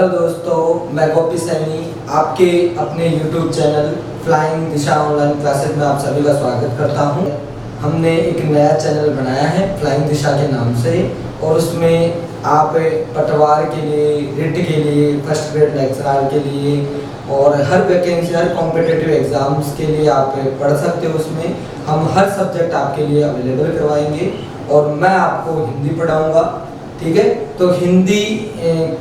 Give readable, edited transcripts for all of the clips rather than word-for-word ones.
Hello दोस्तों, मैं गोपी सैनी आपके अपने YouTube चैनल फ्लाइंग दिशा ऑनलाइन क्लासेस में आप सभी का स्वागत करता हूं। हमने एक नया चैनल बनाया है फ्लाइंग दिशा के नाम से, और उसमें आप पटवार के लिए, रिट के लिए, फर्स्ट ग्रेड लेक्चरर के लिए और हर वैकेंसी, हर कॉम्पिटिटिव एग्ज़ाम्स के लिए आप पढ़ सकते हो। उसमें हम हर सब्जेक्ट आपके लिए अवेलेबल करवाएंगे और मैं आपको हिंदी पढ़ाऊँगा। ठीक है, तो हिंदी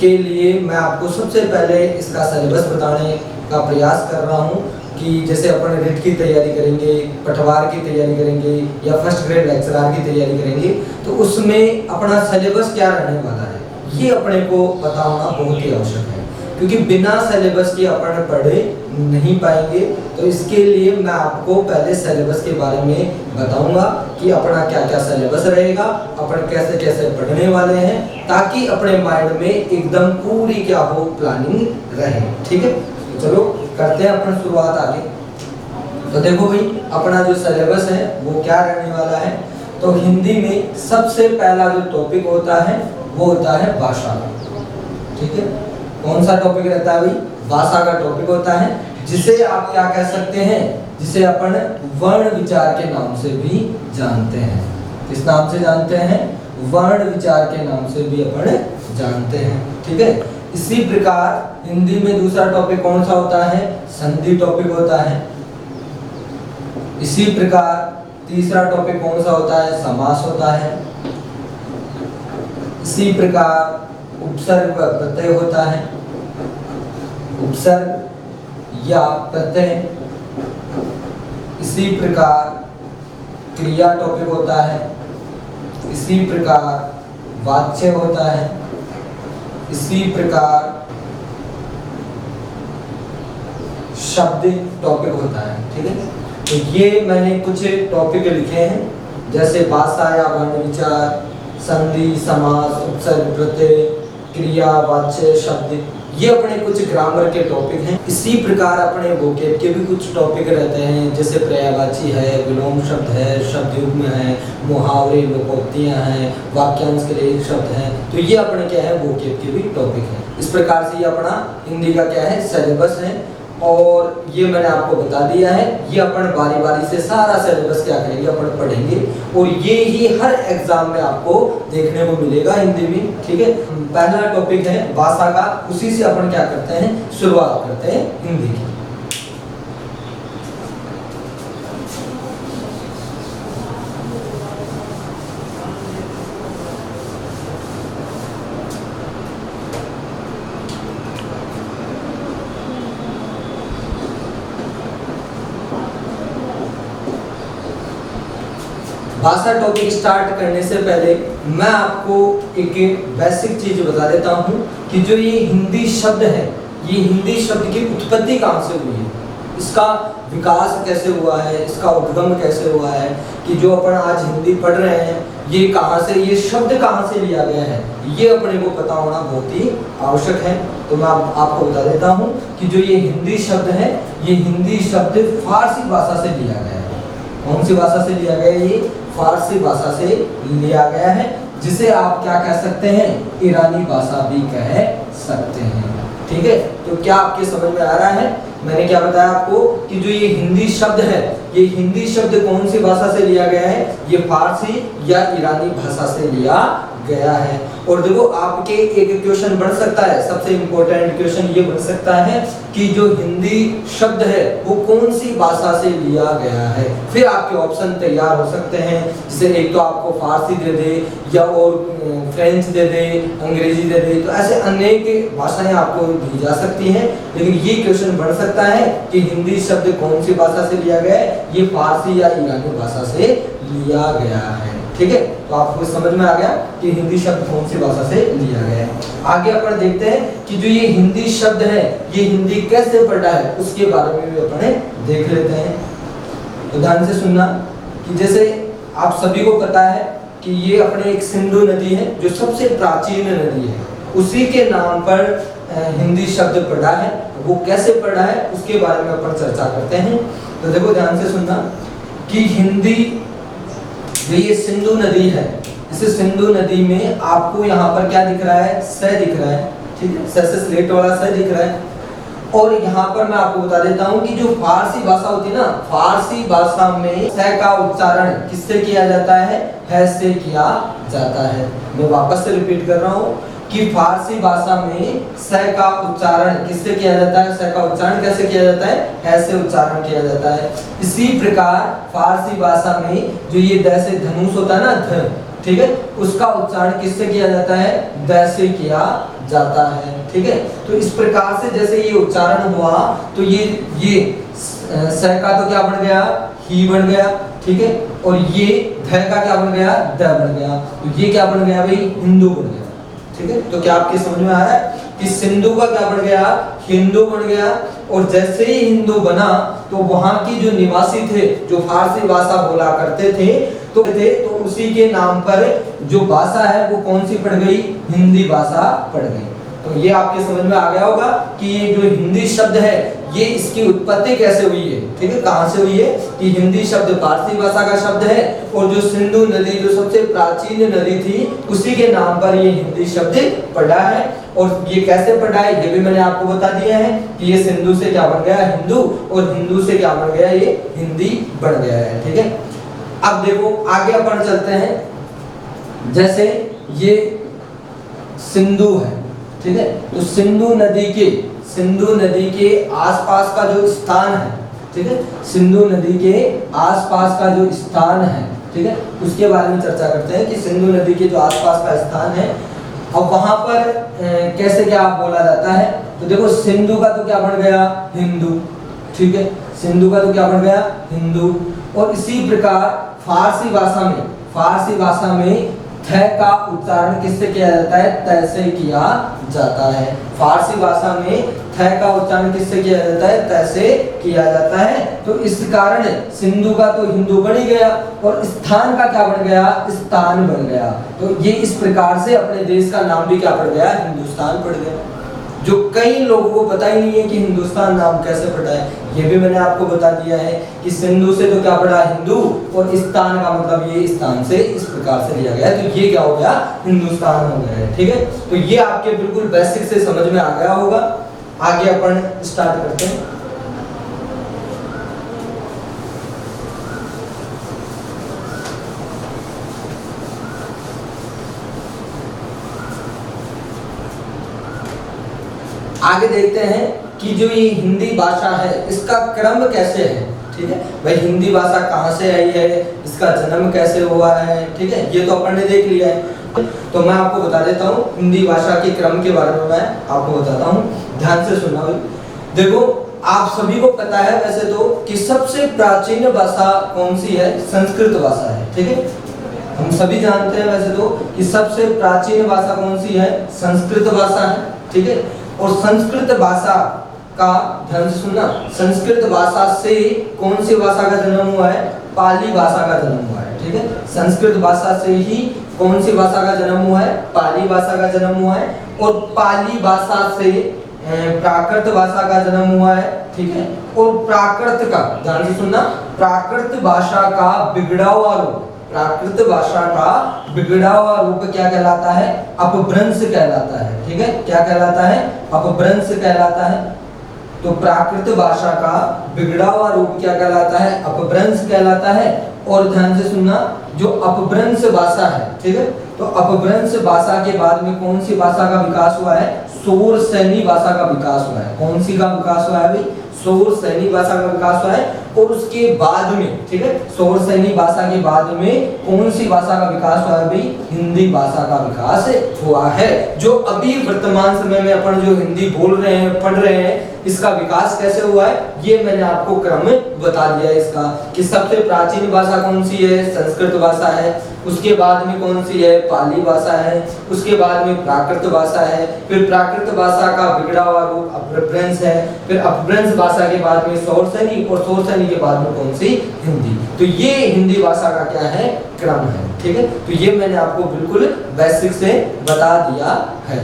के लिए मैं आपको सबसे पहले इसका सिलेबस बताने का प्रयास कर रहा हूँ कि जैसे अपन रिट की तैयारी करेंगे, पटवार की तैयारी करेंगे या फर्स्ट ग्रेड लेक्चरर की तैयारी करेंगे, तो उसमें अपना सिलेबस क्या रहने वाला है ये अपने को पता होना बहुत ही आवश्यक है, क्योंकि बिना सिलेबस के अपन पढ़े नहीं पाएंगे। तो इसके लिए मैं आपको पहले सिलेबस के बारे में बताऊंगा कि अपना क्या क्या सिलेबस रहेगा, अपन कैसे कैसे पढ़ने वाले हैं, ताकि अपने माइंड में एकदम पूरी क्या हो प्लानिंग रहे। ठीक है, तो चलो करते हैं अपन शुरुआत आगे। तो देखो भाई, अपना जो सिलेबस है वो क्या रहने वाला है। तो हिंदी में सबसे पहला जो टॉपिक होता है वो होता है भाषा। ठीक है, कौन सा टॉपिक रहता है भाई? भाषा का टॉपिक होता है, जिसे आप क्या कह सकते हैं, जिसे अपन वर्ण विचार के नाम से भी जानते हैं। किस नाम से जानते हैं? वर्ण विचार के नाम से भी अपन जानते हैं। ठीक है, इसी प्रकार हिंदी में दूसरा टॉपिक कौन सा होता है? संधि टॉपिक होता है। इसी प्रकार तीसरा टॉपिक कौन सा होता है? समास होता है। इसी प्रकार उपसर्ग व प्रत्यय होता है। उपसर्ग या प्रत्यय। इसी प्रकार क्रिया टॉपिक होता है। इसी प्रकार वाच्य होता है। इसी प्रकार शब्द टॉपिक होता है। ठीक है, तो ये मैंने कुछ टॉपिक लिखे हैं, जैसे भाषा या वर्ण विचार, संधि, समास, उपसर्ग, प्रत्यय, क्रिया, वाच्य, शब्द, ये अपने कुछ ग्रामर के टॉपिक हैं। इसी प्रकार अपने वोकेब के भी कुछ टॉपिक रहते हैं, जैसे पर्यायवाची है, विलोम शब्द है, शब्द युग्म है, मुहावरे, लोकोक्तियां हैं, वाक्यांश के लिए शब्द हैं। तो ये अपने क्या है, वोकेब के भी टॉपिक हैं। इस प्रकार से ये अपना हिंदी का क्या है, सिलेबस है, और ये मैंने आपको बता दिया है। ये अपन बारी बारी से सारा सिलेबस क्या करेंगे, अपन पढ़ेंगे, और ये ही हर एग्जाम में आपको देखने को मिलेगा हिंदी में। ठीक है, पहला टॉपिक है भाषा का, उसी से अपन क्या करते हैं, शुरुआत करते हैं हिंदी की। भाषा टॉपिक स्टार्ट करने से पहले मैं आपको एक बेसिक चीज बता देता हूँ कि जो ये हिंदी शब्द है, ये हिंदी शब्द की उत्पत्ति कहाँ से हुई है, इसका विकास कैसे हुआ है, इसका उद्गम कैसे हुआ है, कि जो अपन आज हिंदी पढ़ रहे हैं ये कहाँ से, ये शब्द कहाँ से लिया गया है, ये अपने को पता होना बहुत ही आवश्यक है। तो मैं आपको बता देता हूँ कि जो ये हिंदी शब्द है, ये हिंदी शब्द फारसी भाषा से लिया गया है। कौन सी भाषा से लिया गया है? ये फारसी भाषा से लिया गया है, जिसे आप क्या कह सकते हैं, ईरानी भाषा भी कह सकते हैं। ठीक है, तो क्या आपके समझ में आ रहा है? मैंने क्या बताया आपको कि जो ये हिंदी शब्द है, ये हिंदी शब्द कौन सी भाषा से लिया गया है? ये फारसी या ईरानी भाषा से लिया गया है। और देखो, आपके एक क्वेश्चन बन सकता है, सबसे इंपॉर्टेंट क्वेश्चन ये बन सकता है कि जो हिंदी शब्द है वो कौन सी भाषा से लिया गया है। फिर आपके ऑप्शन तैयार हो सकते हैं, जैसे एक तो आपको फारसी दे दे, या और फ्रेंच दे दे, अंग्रेजी दे दे, तो ऐसे अनेक भाषाएं आपको दी जा सकती हैं। लेकिन ये क्वेश्चन बन सकता है कि हिंदी शब्द कौन सी भाषा से लिया गया है, ये फारसी या ईरानी भाषा से लिया गया है। ठीक है, तो आपको समझ में आ गया कि हिंदी शब्द कौन सी भाषा से लिया गया है। आगे अपन देखते हैं कि जो ये हिंदी शब्द है, ये हिंदी कैसे पढ़ा है, उसके बारे में भी अपन देख लेते हैं। तो ध्यान से सुनना कि जैसे आप सभी को पता है कि ये अपने एक सिंधु नदी है, जो सबसे प्राचीन नदी है, उसी के नाम पर हिंदी शब्द पढ़ा है। वो कैसे पढ़ा है उसके बारे में अपन चर्चा करते हैं। तो देखो ध्यान से सुनना कि हिंदी, ये सिंधु नदी है, इस सिंधु नदी में आपको यहाँ पर क्या दिख रहा है, स दिख रहा है। ठीक है, स से स्लेट वाला स दिख रहा है। और यहाँ पर मैं आपको बता देता हूँ कि जो फारसी भाषा होती है ना, फारसी भाषा में स का उच्चारण किससे किया जाता है, है से किया जाता है। मैं वापस से रिपीट कर रहा हूँ कि फारसी भाषा में स का उच्चारण किससे किया जाता है, स का उच्चारण कैसे किया जाता है से उच्चारण किया जाता है। इसी प्रकार फारसी भाषा में जो ये द से धनुष होता है ना, ध, ठीक है, उसका उच्चारण किससे किया जाता है, द से किया जाता है। ठीक है, तो इस प्रकार से जैसे ये उच्चारण हुआ तो ये स का तो क्या बन गया, ही बन गया। ठीक है, और ये ध का क्या बन गया, द बन गया। तो ये क्या बन गया भाई, हिंदू बन गया। ठीक है, तो क्या आपके समझ में आ रहा है कि सिंधु का क्या बन गया, हिंदू बन गया। और जैसे ही हिंदू बना तो वहां की जो निवासी थे, जो फारसी भाषा बोला करते थे, तो उसी के नाम पर जो भाषा है वो कौन सी पड़ गई, हिंदी भाषा पड़ गई। तो ये आपके समझ में आ गया होगा कि ये जो हिंदी शब्द है ये इसकी उत्पत्ति कैसे हुई है। ठीक है, कहां से हुई है कि हिंदी शब्द फारसी भाषा का शब्द है और जो सिंधु नदी जो सबसे प्राचीन नदी थी उसी के नाम पर ये हिंदी शब्द पड़ा है। और ये कैसे पड़ा है ये भी मैंने आपको बता दिया है कि ये सिंधु से क्या बन गया, हिंदू, और हिंदू से क्या बन गया, ये हिंदी बन गया है। ठीक है, अब देखो आगे अपन चलते हैं। जैसे ये सिंधु है, ठीक है, तो सिंधु नदी के आसपास का जो स्थान है, ठीक है, सिंधु नदी के आसपास का जो स्थान है, ठीक है, उसके बारे में चर्चा करते हैं कि सिंधु नदी के जो आसपास का स्थान है और वहां पर कैसे क्या बोला जाता है। तो देखो सिंधु का तो क्या बन गया, हिंदू। ठीक है, सिंधु का तो क्या बन गया, हिंदू। और इसी प्रकार फारसी भाषा में थ का उच्चारण किससे किया जाता है, त से किया जाता है। फारसी भाषा में थ का उच्चारण किससे किया जाता है, त से किया जाता है। तो इस कारण सिंधु का तो हिंदू बन ही गया और स्थान का क्या बन गया, स्थान बन गया। तो ये इस प्रकार से अपने देश का नाम भी क्या पड़ गया, हिंदुस्तान पड़ गया। जो कई लोगों को पता ही नहीं है कि हिंदुस्तान नाम कैसे पड़ा है, ये भी मैंने आपको बता दिया है कि सिंधु से तो क्या पड़ा, हिंदू, और स्थान का मतलब ये स्थान से इस प्रकार से लिया गया, तो ये क्या हो गया, हिंदुस्तान हो गया है। ठीक है, तो ये आपके बिल्कुल बेसिक से समझ में आ गया होगा। आगे अपन स्टार्ट करते हैं। आगे देखते हैं कि जो ये हिंदी भाषा है इसका क्रम कैसे है। ठीक है भाई, हिंदी भाषा कहाँ से आई है, इसका जन्म कैसे हुआ है, ठीक है, ये तो अपन ने देख लिया है। तो मैं आपको बता देता हूँ हिंदी भाषा के क्रम के बारे में, मैं आपको बताता हूँ, ध्यान से सुनना भाई। देखो आप सभी को पता है वैसे तो कि सबसे प्राचीन भाषा कौन सी है, संस्कृत भाषा है। ठीक है, हम सभी जानते हैं वैसे तो कि सबसे प्राचीन भाषा कौन सी है, संस्कृत भाषा है। ठीक है, और संस्कृत भाषा का, ध्यान से सुनना, संस्कृत भाषा से कौन सी भाषा का जन्म हुआ है, पाली भाषा का जन्म हुआ है। ठीक है, संस्कृत भाषा से ही कौन सी भाषा का जन्म हुआ है, पाली भाषा का जन्म हुआ है। और पाली भाषा से प्राकृत भाषा का जन्म हुआ है। ठीक है, और प्राकृत का, ध्यान से सुनना, प्राकृत भाषा का बिगड़ा हुआ रूप, प्राकृत भाषा का बिगड़ा हुआ रूप क्या कहलाता है, अपभ्रंश कहलाता है। ठीक है, क्या कहलाता है, अपभ्रंश कहलाता है। तो प्राकृत भाषा का बिगड़ा हुआ रूप क्या कहलाता है, अपभ्रंश कहलाता है। और ध्यान से सुनना, जो अपभ्रंश भाषा है, ठीक है, तो अपभ्रंश भाषा के बाद में कौन सी भाषा का विकास हुआ है, सौर सैनी भाषा का विकास हुआ है। कौन सी का विकास हुआ है भाई, सौर सैनी भाषा का विकास हुआ है। और उसके बाद में, ठीक है, सौर सैनी भाषा के बाद में कौन सी भाषा का विकास हुआ है भाई, हिंदी भाषा का विकास हुआ है। जो अभी वर्तमान समय में अपन जो हिंदी बोल रहे हैं, पढ़ रहे हैं, इसका विकास कैसे हुआ है ये मैंने आपको क्रम बता दिया इसका, कि सबसे प्राचीन भाषा कौन सी है, संस्कृत भाषा है, उसके बाद में कौन सी है, पाली भाषा है, उसके बाद में प्राकृत भाषा है, फिर प्राकृत भाषा का बिगड़ा हुआ रूप अपभ्रंश है, फिर अपभ्रंश भाषा के बाद में सौर सैनी, और सौर सैनी के बाद में कौन सी, हिंदी। तो ये हिंदी भाषा का क्या है, क्रम है। ठीक है, तो ये मैंने आपको बिल्कुल बेसिक से बता दिया है।